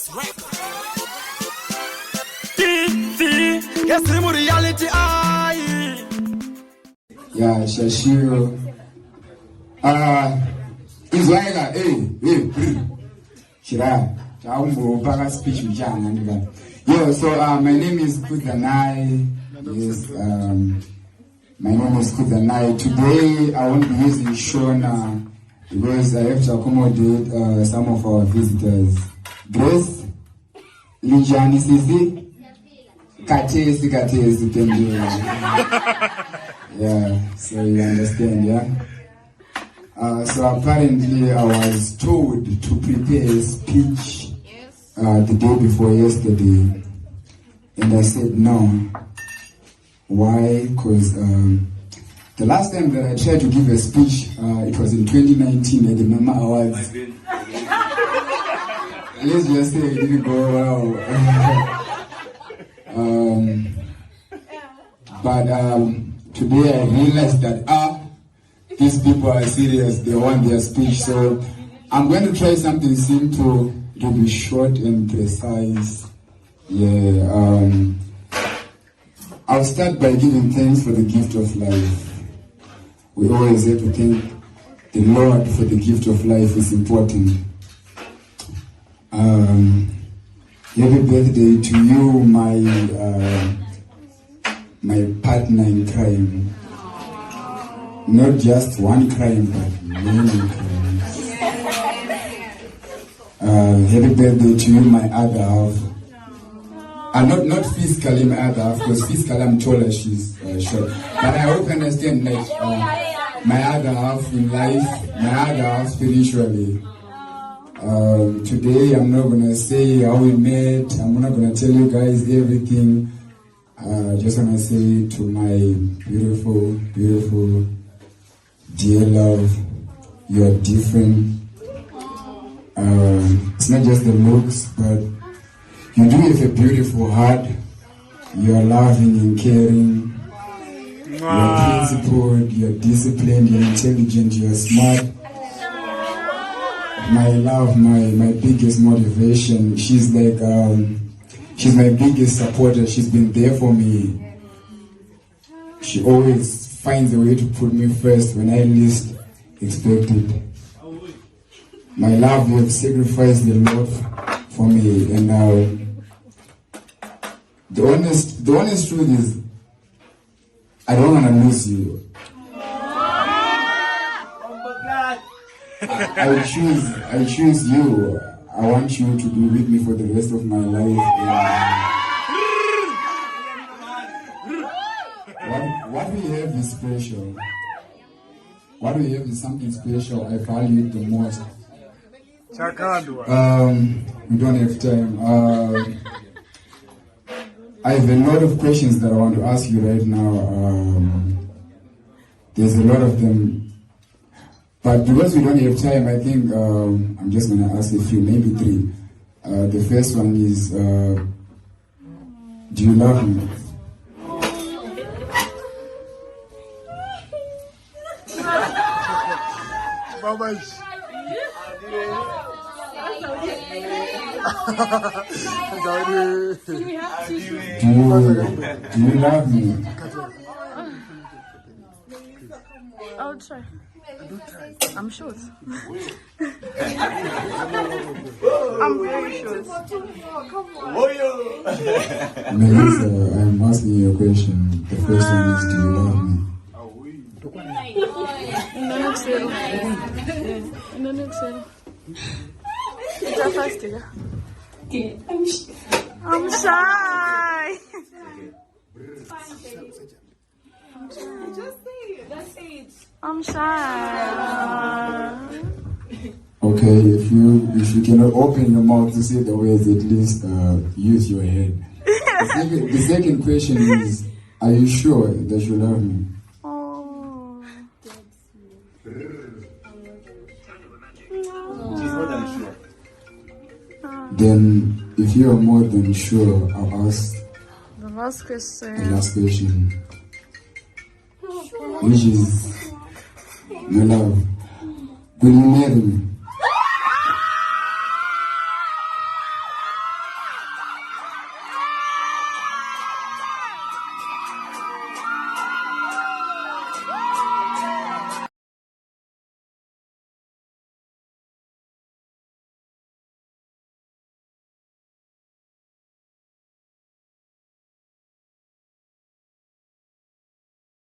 Yeah, Shashiro. Israel, Shira. Speech. Yeah, so my name is Kuzanai. Yes, my name is Kuzanai. Today I won't be using Shona because I have to accommodate some of our visitors. Grace, Lijani Sisi, Katesi, yeah, so you understand, yeah? So apparently I was told to prepare a speech the day before yesterday, and I said no. Why? Because the last time that I tried to give a speech, it was in 2019 at the Mama Awards. Let's just say it didn't go well. But today I realized that these people are serious, they want their speech. So I'm going to try something simple, to be short and precise. Yeah, I'll start by giving thanks for the gift of life. We always have to thank the Lord for the gift of life. It's important. Happy birthday to you, my partner in crime. Not just one crime, but many crimes. Happy birthday to you, my other half. Not physically my other half, because physically I'm taller, she's short. But I hope you understand, like, my other half in life, my other half spiritually. Today I'm not gonna say how we met, I'm not gonna tell you guys everything. I just wanna say to my beautiful, beautiful, dear love, you are different. It's not just the looks, but you do have a beautiful heart. You are loving and caring. You are principled, you are disciplined, you are intelligent, you are smart. My love, my biggest motivation. She's like, she's my biggest supporter. She's been there for me. She always finds a way to put me first when I least expect it. My love, you have sacrificed a lot for me, and the honest truth is, I don't want to lose you. I choose you. I want you to be with me for the rest of my life. What we have is special. What we have is something special. I value it the most. We don't have time. I have a lot of questions that I want to ask you right now. There's a lot of them. But because we don't have time, I think I'm just going to ask a few, maybe three. The first one is, do you love me? Do you love me? I'll try. I'm short. I'm very short. Melisa, I'm asking you a question. The first one is, do you love me? I'm shy. Just say it. That's it. I'm shy. Okay, if you cannot open your mouth to say the words, at least use your head. The second question is, are you sure that you love me? Oh. She's more than sure. Then, if you are more than sure, I'll ask The last question. the last question, which is, my love, will you marry me?